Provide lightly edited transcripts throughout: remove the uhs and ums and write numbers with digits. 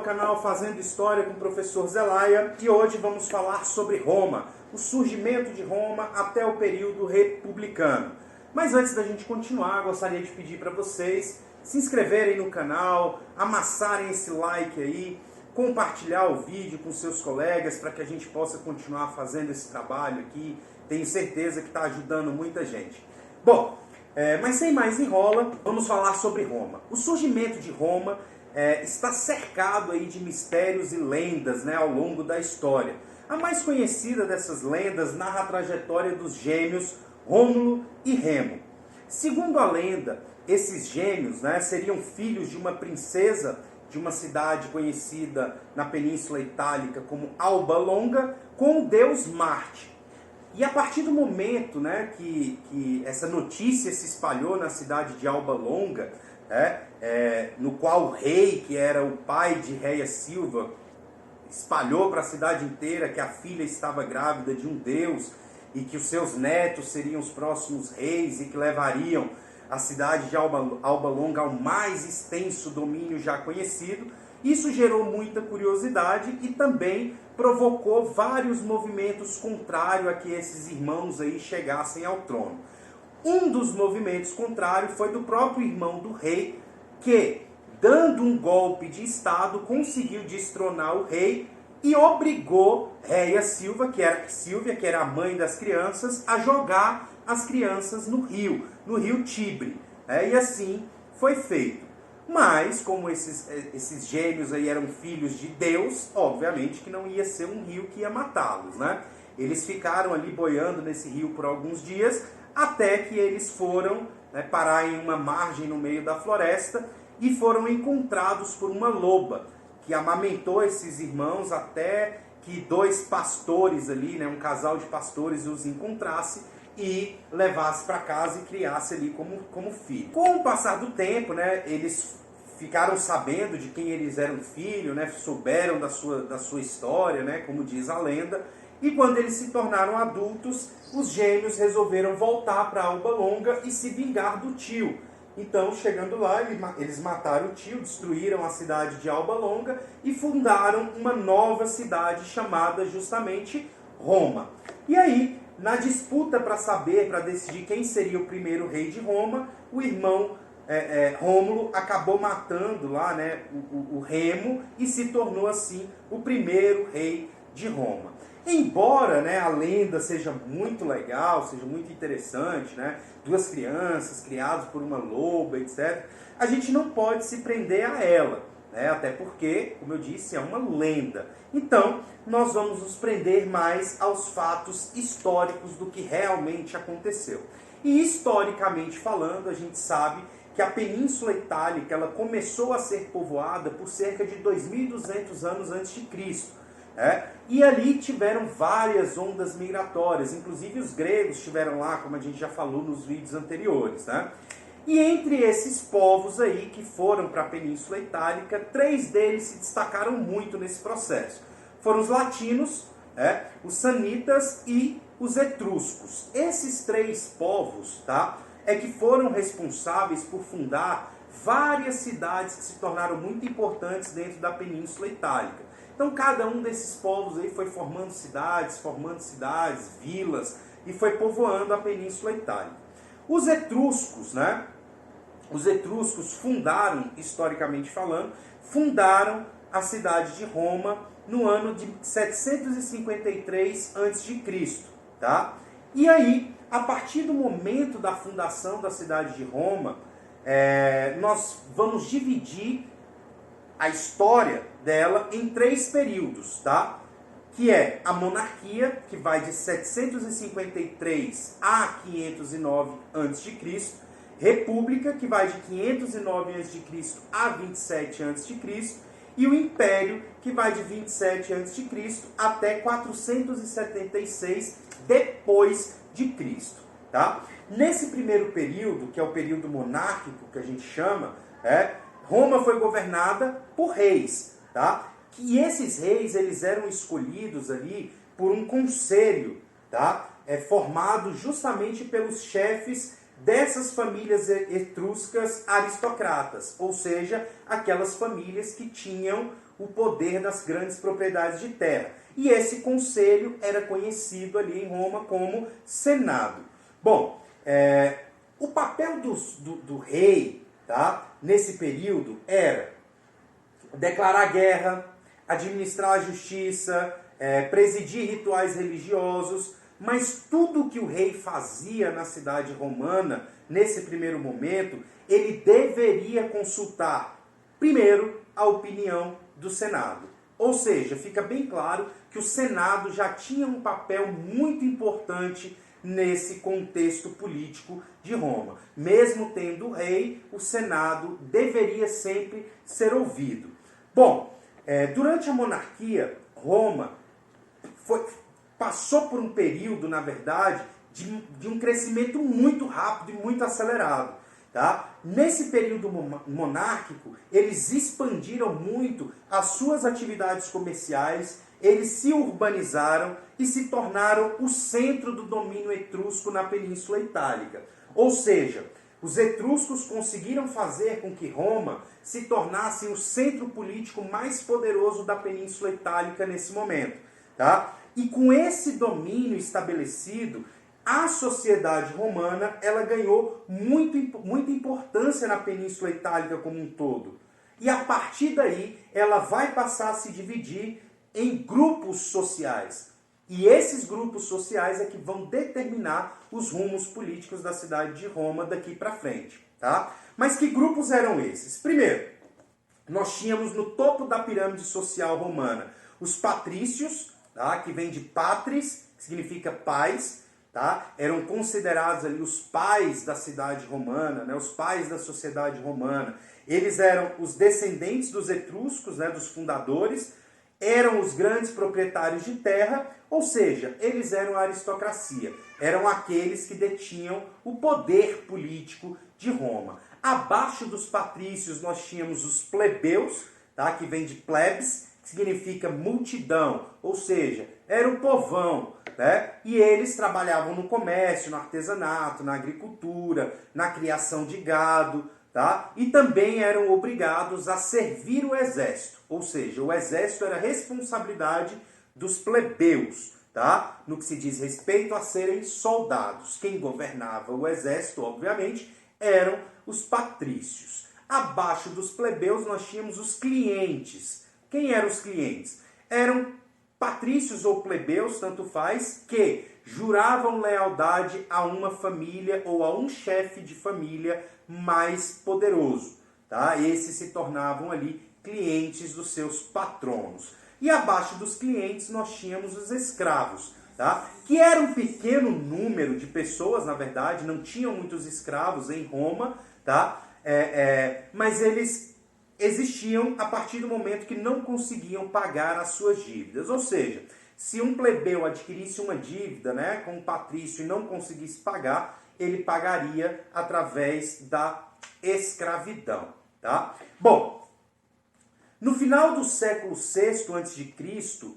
canal Fazendo História com o professor Zelaya e hoje vamos falar sobre Roma, o surgimento de Roma até o período republicano. Mas antes da gente continuar, gostaria de pedir para vocês se inscreverem no canal, amassarem esse like aí, compartilhar o vídeo com seus colegas para que a gente possa continuar fazendo esse trabalho aqui. Tenho certeza que está ajudando muita gente. Bom, mas sem mais enrola, vamos falar sobre Roma. O surgimento de Roma está cercado aí de mistérios e lendas, ao longo da história. A mais conhecida dessas lendas narra a trajetória dos gêmeos Rômulo e Remo. Segundo a lenda, esses gêmeos seriam filhos de uma princesa de uma cidade conhecida na Península Itálica como Alba Longa, com o deus Marte. E a partir do momento que essa notícia se espalhou na cidade de Alba Longa, no qual o rei, que era o pai de Réia Silva, espalhou para a cidade inteira que a filha estava grávida de um deus e que os seus netos seriam os próximos reis e que levariam a cidade de Alba Longa ao mais extenso domínio já conhecido. Isso gerou muita curiosidade e também provocou vários movimentos contrários a que esses irmãos aí chegassem ao trono. Um dos movimentos contrários foi do próprio irmão do rei, que, dando um golpe de estado, conseguiu destronar o rei e obrigou Réia Silva, que era a mãe das crianças, a jogar as crianças no rio Tibre. E assim foi feito. Mas, como esses gêmeos aí eram filhos de Deus, obviamente que não ia ser um rio que ia matá-los, Eles ficaram ali boiando nesse rio por alguns dias, até que eles foram parar em uma margem no meio da floresta e foram encontrados por uma loba, que amamentou esses irmãos até que dois pastores ali, um casal de pastores, os encontrasse e levasse para casa e criasse ali como filho. Com o passar do tempo, eles ficaram sabendo de quem eles eram filho, souberam da sua história, como diz a lenda, e quando eles se tornaram adultos, os gêmeos resolveram voltar para Alba Longa e se vingar do tio. Então, chegando lá, eles mataram o tio, destruíram a cidade de Alba Longa e fundaram uma nova cidade chamada justamente Roma. E aí, na disputa para decidir quem seria o primeiro rei de Roma, o irmão Rômulo acabou matando lá o Remo e se tornou assim o primeiro rei de Roma. Embora a lenda seja muito legal, seja muito interessante, duas crianças criadas por uma loba, etc., a gente não pode se prender a ela, até porque, como eu disse, é uma lenda. Então, nós vamos nos prender mais aos fatos históricos do que realmente aconteceu. E, historicamente falando, a gente sabe que a Península Itálica ela começou a ser povoada por cerca de 2.200 anos antes de Cristo. E ali tiveram várias ondas migratórias, inclusive os gregos estiveram lá, como a gente já falou nos vídeos anteriores. E entre esses povos aí que foram para a Península Itálica, 3 deles se destacaram muito nesse processo. Foram os latinos, os sanitas e os etruscos. Esses 3 povos que foram responsáveis por fundar várias cidades que se tornaram muito importantes dentro da Península Itálica. Então, cada um desses povos aí foi formando cidades, vilas, e foi povoando a Península Itálica. Os etruscos, Os etruscos fundaram, historicamente falando, a cidade de Roma no ano de 753 a.C., E aí, a partir do momento da fundação da cidade de Roma, nós vamos dividir a história dela em 3 períodos, Que é a monarquia, que vai de 753 a 509 a.C., república, que vai de 509 a.C. a 27 a.C., e o império, que vai de 27 a.C. até 476 depois de Cristo, Nesse primeiro período, que é o período monárquico, que a gente chama, Roma foi governada por reis, Que esses reis eles eram escolhidos ali por um conselho, formado justamente pelos chefes dessas famílias etruscas aristocratas, ou seja, aquelas famílias que tinham o poder das grandes propriedades de terra. E esse conselho era conhecido ali em Roma como Senado. Bom, o papel do rei, tá, nesse período era declarar guerra, administrar a justiça, presidir rituais religiosos, mas tudo que o rei fazia na cidade romana, nesse primeiro momento, ele deveria consultar, primeiro, a opinião do Senado. Ou seja, fica bem claro que o Senado já tinha um papel muito importante nesse contexto político de Roma. Mesmo tendo o rei, o Senado deveria sempre ser ouvido. Bom, durante a monarquia, Roma passou por um período, na verdade, de um crescimento muito rápido e muito acelerado. Tá? Nesse período monárquico, eles expandiram muito as suas atividades comerciais, eles se urbanizaram e se tornaram o centro do domínio etrusco na Península Itálica. Ou seja, os etruscos conseguiram fazer com que Roma se tornasse o centro político mais poderoso da Península Itálica nesse momento. Tá? E com esse domínio estabelecido, a sociedade romana ela ganhou muita importância na Península Itálica como um todo. E a partir daí, ela vai passar a se dividir em grupos sociais. E esses grupos sociais é que vão determinar os rumos políticos da cidade de Roma daqui para frente. Tá? Mas que grupos eram esses? Primeiro, nós tínhamos no topo da pirâmide social romana os patrícios, tá? Que vem de patris, que significa pais. Tá? Eram considerados ali os pais da cidade romana, né? Os pais da sociedade romana. Eles eram os descendentes dos etruscos, né? Dos fundadores, eram os grandes proprietários de terra, ou seja, eles eram a aristocracia, eram aqueles que detinham o poder político de Roma. Abaixo dos patrícios nós tínhamos os plebeus, tá? Que vem de plebs, que significa multidão, ou seja, era o povão, né? E eles trabalhavam no comércio, no artesanato, na agricultura, na criação de gado, tá? E também eram obrigados a servir o exército, ou seja, o exército era responsabilidade dos plebeus, tá? No que se diz respeito a serem soldados. Quem governava o exército, obviamente, eram os patrícios. Abaixo dos plebeus nós tínhamos os clientes. Quem eram os clientes? Eram patrícios ou plebeus, tanto faz, que juravam lealdade a uma família ou a um chefe de família mais poderoso. Tá? Esses se tornavam ali clientes dos seus patronos. E abaixo dos clientes nós tínhamos os escravos, tá? Que era um pequeno número de pessoas, na verdade, não tinham muitos escravos em Roma, tá? Mas eles existiam a partir do momento que não conseguiam pagar as suas dívidas. Ou seja, se um plebeu adquirisse uma dívida, né, com um patrício e não conseguisse pagar, ele pagaria através da escravidão. Tá? Bom, no final do século VI a.C.,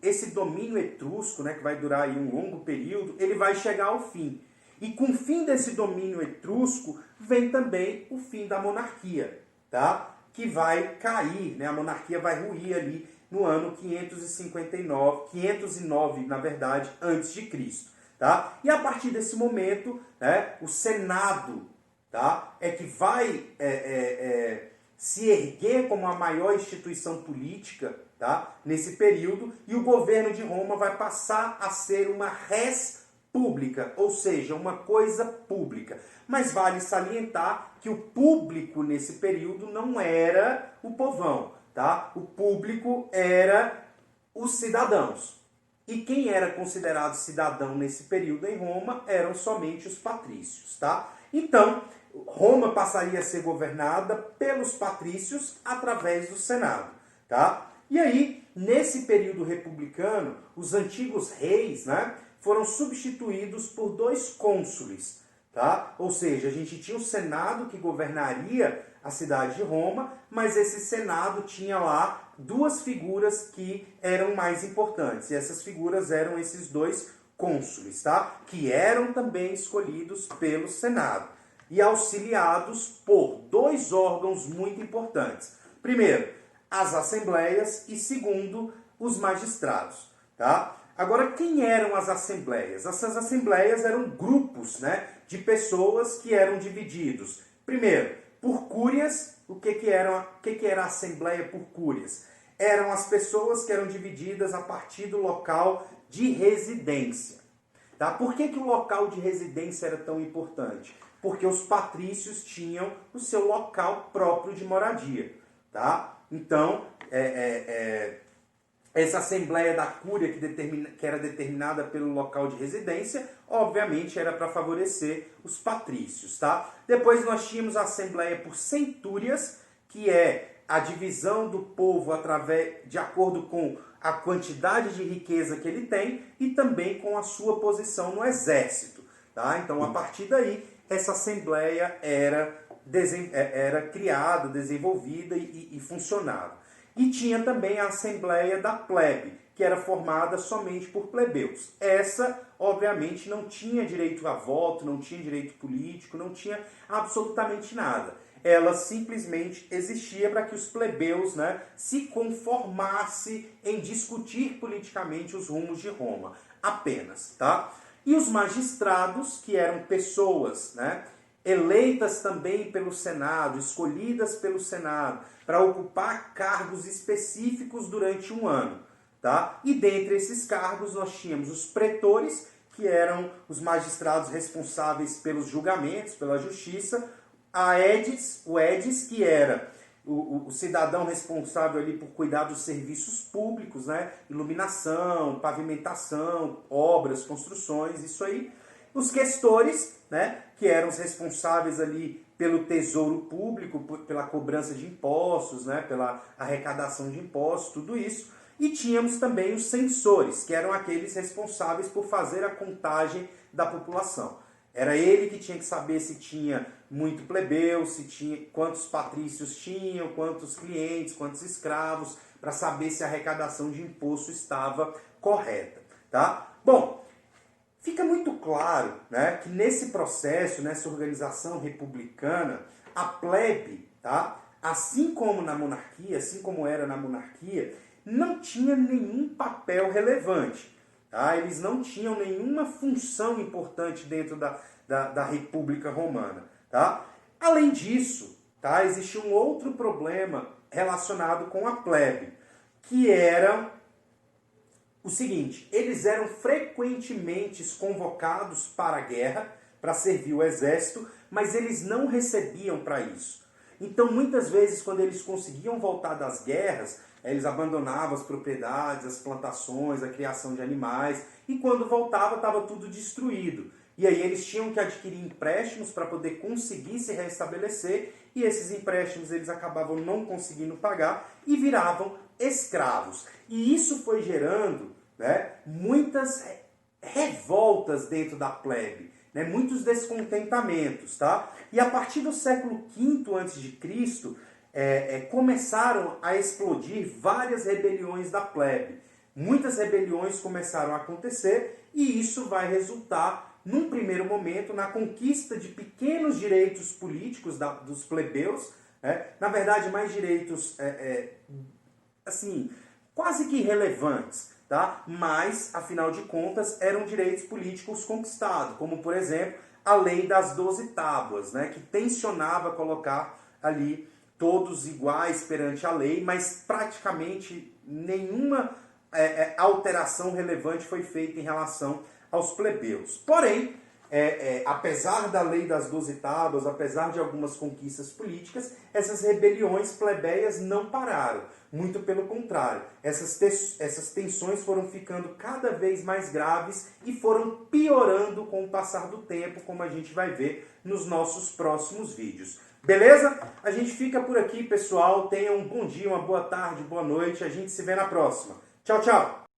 esse domínio etrusco, né, que vai durar aí um longo período, ele vai chegar ao fim. E com o fim desse domínio etrusco, vem também o fim da monarquia, tá? Que vai cair, né? A monarquia vai ruir ali no ano 509, na verdade, antes de Cristo, tá? E a partir desse momento, né, o Senado, tá, é que vai se erguer como a maior instituição política, tá, nesse período, e o governo de Roma vai passar a ser uma res pública, ou seja, uma coisa pública. Mas vale salientar que o público nesse período não era o povão, tá? O público era os cidadãos. E quem era considerado cidadão nesse período em Roma eram somente os patrícios, tá? Então, Roma passaria a ser governada pelos patrícios através do Senado, tá? E aí, nesse período republicano, os antigos reis, né, foram substituídos por 2 cônsules, tá? Ou seja, a gente tinha o Senado que governaria a cidade de Roma, mas esse Senado tinha lá 2 figuras que eram mais importantes. E essas figuras eram esses 2 cônsules, tá? Que eram também escolhidos pelo Senado e auxiliados por 2 órgãos muito importantes. Primeiro, as assembleias e segundo, os magistrados. Tá? Agora, quem eram as assembleias? Essas assembleias eram grupos, né, de pessoas que eram divididos. Primeiro, por cúrias. O que era a assembleia por cúrias? Eram as pessoas que eram divididas a partir do local de residência. Tá? Por que o local de residência era tão importante? Porque os patrícios tinham o seu local próprio de moradia. Tá? Então, essa assembleia da cúria que era determinada pelo local de residência, obviamente era para favorecer os patrícios. Tá? Depois nós tínhamos a assembleia por centúrias, que é a divisão do povo de acordo com a quantidade de riqueza que ele tem e também com a sua posição no exército. Tá? Então, a partir daí, essa assembleia era criada, desenvolvida e funcionava. E tinha também a assembleia da plebe, que era formada somente por plebeus. Essa, obviamente, não tinha direito a voto, não tinha direito político, não tinha absolutamente nada. Ela simplesmente existia para que os plebeus, né, se conformassem em discutir politicamente os rumos de Roma, apenas. Tá? E os magistrados, que eram pessoas, né, eleitas também pelo Senado, escolhidas pelo Senado, para ocupar cargos específicos durante um ano. Tá? E dentre esses cargos nós tínhamos os pretores, que eram os magistrados responsáveis pelos julgamentos, pela justiça, o edis, que era o cidadão responsável ali por cuidar dos serviços públicos, né? Iluminação, pavimentação, obras, construções, isso aí. Os questores, né? Que eram os responsáveis ali pelo tesouro público, pela cobrança de impostos, né? Pela arrecadação de impostos, tudo isso. E tínhamos também os censores, que eram aqueles responsáveis por fazer a contagem da população. Era ele que tinha que saber se tinha muito plebeu, quantos patrícios tinham, quantos clientes, quantos escravos, para saber se a arrecadação de imposto estava correta. Tá? Bom, fica muito claro, né, que nesse processo, nessa organização republicana, a plebe, tá, assim como era na monarquia, não tinha nenhum papel relevante. Tá? Eles não tinham nenhuma função importante dentro da República Romana. Tá? Além disso, tá, existia um outro problema relacionado com a plebe, que era o seguinte: eles eram frequentemente convocados para a guerra, para servir o exército, mas eles não recebiam para isso. Então, muitas vezes, quando eles conseguiam voltar das guerras, eles abandonavam as propriedades, as plantações, a criação de animais, e quando voltava, estava tudo destruído. E aí eles tinham que adquirir empréstimos para poder conseguir se restabelecer, e esses empréstimos eles acabavam não conseguindo pagar e viravam escravos. E isso foi gerando, né, muitas revoltas dentro da plebe, né, muitos descontentamentos. Tá? E a partir do século V a.C., começaram a explodir várias rebeliões da plebe. Muitas rebeliões começaram a acontecer e isso vai resultar, num primeiro momento, na conquista de pequenos direitos políticos dos plebeus, né? Na verdade, mais direitos assim, quase que irrelevantes, tá? Mas, afinal de contas, eram direitos políticos conquistados, como, por exemplo, a Lei das 12 Tábuas, né? Que tensionava colocar ali todos iguais perante a lei, mas praticamente nenhuma alteração relevante foi feita em relação aos plebeus. Porém, apesar da Lei das 12 Tábuas, apesar de algumas conquistas políticas, essas rebeliões plebeias não pararam. Muito pelo contrário, essas tensões foram ficando cada vez mais graves e foram piorando com o passar do tempo, como a gente vai ver nos nossos próximos vídeos. Beleza? A gente fica por aqui, pessoal. Tenham um bom dia, uma boa tarde, boa noite. A gente se vê na próxima. Tchau, tchau!